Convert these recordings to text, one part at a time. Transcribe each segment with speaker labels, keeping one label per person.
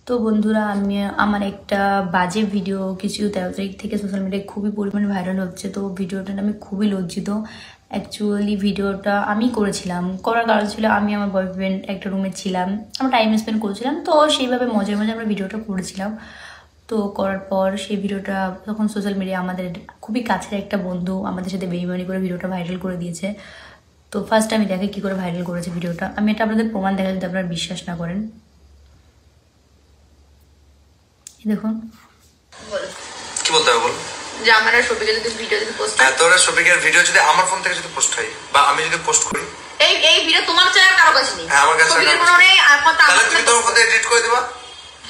Speaker 1: তো বন্ধুরা আমি আমার একটা বাজে ভিডিও কিছু 13 তারিখ থেকে সোশ্যাল মিডিয়ায় খুবই পরিমাণে ভাইরাল হচ্ছে। তো ভিডিওটা আমি খুবই লজ্জিত। অ্যাকচুয়ালি ভিডিওটা আমি করেছিলাম, করার কারণ ছিল আমি আমার বয়ফ্রেন্ড একটা রুমে ছিলাম, আমরা টাইম স্পেন্ড করছিলাম, তো সেইভাবে মজায় মজায় আমরা ভিডিওটা করেছিলাম। তো করার পর সেই ভিডিওটা তখন সোশ্যাল মিডিয়া আমাদের খুবই কাছের একটা বন্ধু আমাদের সাথে বেইমানি করে ভিডিওটা ভাইরাল করে দিয়েছে। তো ফার্স্ট আমি দেখে কি করে ভাইরাল করেছে ভিডিওটা, আমি এটা আপনাদের প্রমাণ দেখা যদি আপনারা বিশ্বাস না করেন। দেখুন
Speaker 2: কি বলতে হবে বলো,
Speaker 3: যে আমার আর শফিকের যদি ভিডিও যদি পোস্ট
Speaker 2: হয়, তোর শফিকের ভিডিও যদি আমার ফোন থেকে যদি পোস্ট হয় বা আমি যদি পোস্ট করি,
Speaker 3: এই ভিডিও তোমার চ্যানেল কারো কাছে নেই,
Speaker 2: হ্যাঁ আমার কাছে
Speaker 3: শফিকের কোনো নেই, আর কথা
Speaker 2: তাহলে তুমি তোমার ফোন থেকে এডিট করে দিবা।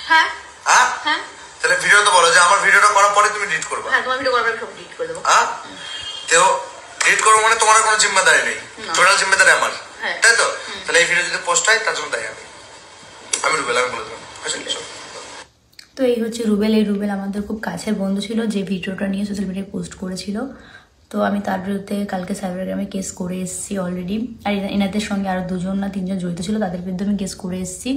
Speaker 3: হ্যাঁ
Speaker 2: হ্যাঁ
Speaker 3: হ্যাঁ,
Speaker 2: তাহলে ভিডিও তো বলো যে আমার ভিডিওটা করার পরে তুমি এডিট করবা।
Speaker 3: হ্যাঁ তোমার ভিডিও করার পরে সব এডিট করে দেব।
Speaker 2: হ্যাঁ তো এডিট করবো মানে তোমার কোনো জিম্মেদারি নেই, টোটাল জিম্মেদারি আমার, তাই তো? তাহলে এই ভিডিও যদি পোস্ট হয় তার জন্য দায়ী আমি রুবেল, আমি বলে দিলাম।
Speaker 1: তো এই হচ্ছে রুবেল। এই রুবেল আমাদের খুব কাছের বন্ধু ছিল যে ভিডিওটা নিয়ে সোশ্যাল মিডিয়ায় পোস্ট করেছিল। তো আমি তার বিরুদ্ধে কালকে সাইবারগ্রামে কেস করে এসেছি অলরেডি। আর এনাদের সঙ্গে আরও 2জন না 3জন জড়িত ছিল, তাদের বিরুদ্ধে আমি কেস করে এসেছি।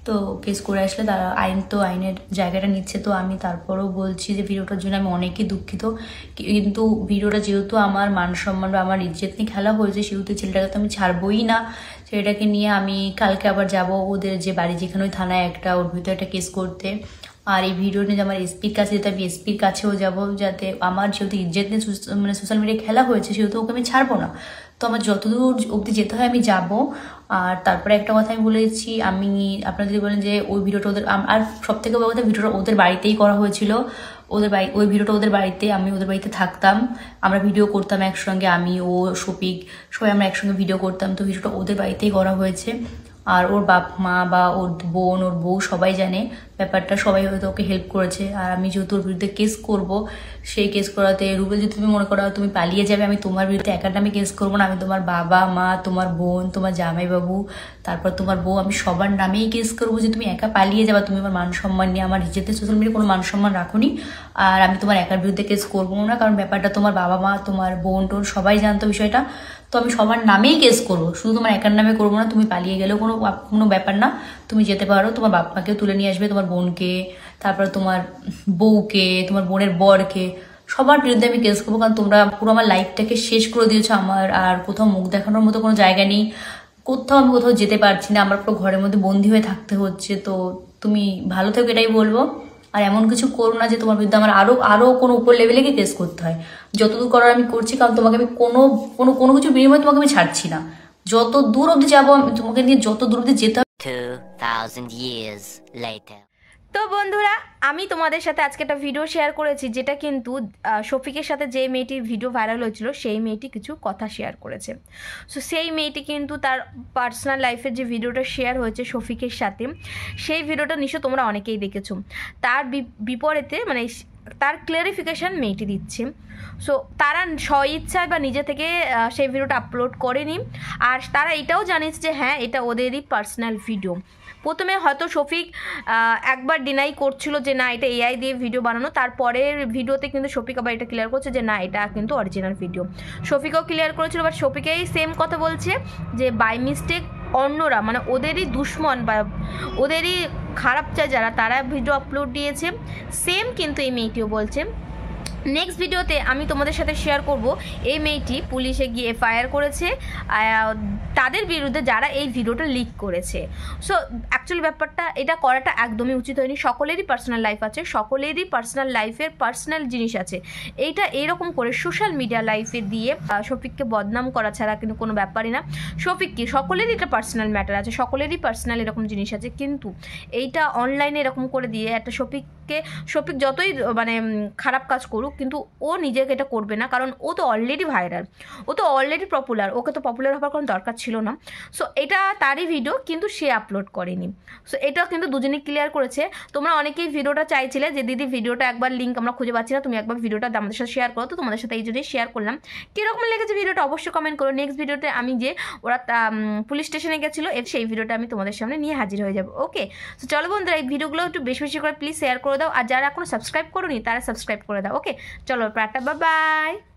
Speaker 1: তো কেস করে আসলে তারা আইনের জায়গাটা নিচ্ছে। তো আমি তারপরেও বলছি যে ভিডিওটার জন্য আমি অনেকই দুঃখিত, কিন্তু ভিডিওটা যেহেতু আমার মান সম্মান বা আমার ইজ্জত নিয়ে খেলা হয়েছে, সেহেতু ছেলেটাকে তো আমি ছাড়বই না। ছেলেটাকে নিয়ে আমি কালকে আবার যাব ওদের যে বাড়ি, যেখানে ওই থানায় একটা ওর ভিতরে একটা কেস করতে। আর এই ভিডিও নিয়ে আমার এসপির কাছে যেতে, আমি এসপির কাছেও যাব, যাতে আমার যেহেতু ইজ্জত নিয়ে মানে সোশ্যাল মিডিয়ায় খেলা হয়েছে, সেহেতু ওকে আমি ছাড়বো না। তো আমার যতদূর অবধি যেতে হয় আমি যাব। আর তারপরে একটা কথা আমি বলেছি, আমি আপনারা যদি বলেন যে ওই ভিডিওটা ওদের, আর সব থেকে বড় কথা ভিডিওটা ওদের বাড়িতেই করা হয়েছিল। ওই ভিডিওটা ওদের বাড়িতে, আমি ওদের বাড়িতে থাকতাম, আমরা ভিডিও করতাম একসঙ্গে, আমি ও শফিক সবাই আমরা একসঙ্গে ভিডিও করতাম। তো ভিডিওটা ওদের বাড়িতেই করা হয়েছে। আর ওর বাপ মা বা ওর বোন, ওর বউ সবাই জানে ব্যাপারটা, সবাই হয়তো ওকে হেল্প করেছে। আর আমি যেহেতু ওর বিরুদ্ধে কেস করব, সেই কেস করাতে রুবেল যদি তুমি মনে করো তুমি পালিয়ে যাবে, আমি তোমার বিরুদ্ধে একার নামে কেস করবো না, আমি তোমার বাবা মা, তোমার বোন, তোমার জামাইবাবু, তারপর তোমার বউ, আমি সবার নামেই কেস করবো যে তুমি একা পালিয়ে যাবা, তুমি আমার মান সম্মান নিয়ে, আমার ইজ্জতে সোশ্যাল মিডিয়ায় কোনো মান সম্মান রাখোনি। আর আমি তোমার একার বিরুদ্ধে কেস করবো না, কারণ ব্যাপারটা তোমার বাবা মা, তোমার বোন টোন সবাই জানতো বিষয়টা। তো আমি সবার নামেই কেস করবো, শুধু তোমার একার নামে করবো না। তুমি পালিয়ে গেলেও কোনো ব্যাপার না, তুমি যেতে পারো, তোমার বাপ মাকেও তুলে নিয়ে আসবে, তোমার বোনকে, তারপর তোমার বউকে, তোমার বোনের বরকে, সবার বিরুদ্ধে আমি কেস করবো। কারণ তোমরা পুরো আমার লাইফটাকে শেষ করে দিয়েছো, আমার আর কোথাও মুখ দেখানোর মতো কোনো জায়গা নেই, আমি কোথাও যেতে পারছি না, আমার পুরো ঘরের মধ্যে বন্দি হয়ে থাকতে হচ্ছে। তো তুমি ভালো থেকো, এটাই বলবো। আর এমন কিছু করো না যে তোমার বিরুদ্ধে আমার আরো কোনো উপর লেভেলে গিয়ে কেস করতে হয়। যতদূর করার আমি করছি, কারণ তোমাকে আমি কোনো কিছু বিনিময়ে তোমাকে আমি ছাড়ছি না। যত দূর অব্দি যাবো তোমাকে নিয়ে, যত দূর অব্দি যেতে
Speaker 4: 2000 years later.
Speaker 5: তো বন্ধুরা, আমি তোমাদের সাথে আজকে একটা ভিডিও শেয়ার করেছি, যেটা কিন্তু শফিকের সাথে যে মেয়েটির ভিডিও ভাইরাল হয়েছিল, সেই মেয়েটি কিছু কথা শেয়ার করেছে। সো সেই মেয়েটি কিন্তু তার পার্সোনাল লাইফের যে ভিডিওটা শেয়ার হয়েছে শফিকের সাথে, সেই ভিডিওটা নিশ্চয় তোমরা অনেকেই দেখেছো। তার বিপরীতে মানে তার ক্লিয়ারিফিকেশান মেয়েটি দিচ্ছে। সো তারা স্বইচ্ছায় বা নিজে থেকে সেই ভিডিওটা আপলোড করেনি। আর তারা এটাও জানিয়েছে যে হ্যাঁ, এটা ওদেরই পার্সোনাল ভিডিও। প্রথমে হয়তো শফিক একবার ডিনাই করছিল যে না, এটা এআই দিয়ে ভিডিও বানানো। তারপরের ভিডিওতে কিন্তু শফিক আবার এটা ক্লিয়ার করছে যে না, এটা কিন্তু অরিজিনাল ভিডিও। শফিকও ক্লিয়ার করেছিল, বাট শফিকেই সেম কথা বলছে যে বাই মিস্টেক অন্যরা, মানে ওদেরই দুশ্মন বা ওদেরই খারাপ চায় যারা, তারা ভিডিও আপলোড দিয়েছে। সেম কিন্তু এই মেয়েটিও বলছে। নেক্সট ভিডিওতে আমি তোমাদের সাথে শেয়ার করব এই মেয়েটি পুলিশে গিয়ে এফআইআর করেছে তাদের বিরুদ্ধে যারা এই ভিডিওটা লিক করেছে। সো অ্যাকচুয়ালি ব্যাপারটা এটা করাটা একদমই উচিত হয়নি। সকলেরই পার্সোনাল লাইফ আছে, সকলেরই পার্সোনাল লাইফের পার্সোনাল জিনিস আছে। এইটা এইরকম করে সোশ্যাল মিডিয়া লাইফে দিয়ে শফিককে বদনাম করা ছাড়া কিন্তু কোনো ব্যাপারই না। শফিক কি, সকলেরই এটা পার্সোনাল ম্যাটার আছে, সকলেরই পার্সোনাল এরকম জিনিস আছে, কিন্তু এইটা অনলাইনে এরকম করে দিয়ে একটা শফিক যতই মানে খারাপ কাজ করুক, কিন্তু ও নিজেকে এটা করবে না, কারণ ও তো অলরেডি ভাইরাল, ও তো অলরেডি পপুলার, ওকে তো পপুলার হওয়ার কোনো দরকার ছিল না। সো এটা তারই ভিডিও, কিন্তু সে আপলোড করেনি। সো এটা কিন্তু দুজনেই ক্লিয়ার করেছে। তোমরা অনেকেই ভিডিওটা চাইছিলে যে দিদি ভিডিওটা একবার লিঙ্ক আমরা খুঁজে পাচ্ছি না, তুমি একবার ভিডিওটা আমাদের সাথে শেয়ার করো। তো তোমাদের সাথে এই জন্যই শেয়ার করলাম। কীরকম লেগেছে ভিডিওটা অবশ্যই কমেন্ট করো। নেক্সট ভিডিওতে আমি যে ওরা পুলিশ স্টেশনে গেছিলো, সেই ভিডিওটা আমি তোমাদের সামনে নিয়ে হাজির হয়ে যাবো। ওকে, তো চলো বন্ধুরা, এই ভিডিওগুলো একটু বেশি বেশি করে প্লিজ শেয়ার করে দাও। আর যারা এখনো সাবস্ক্রাইব করোনি তারা সাবস্ক্রাইব করে দাও। ওকে, চলো টাটা, বাই বাই।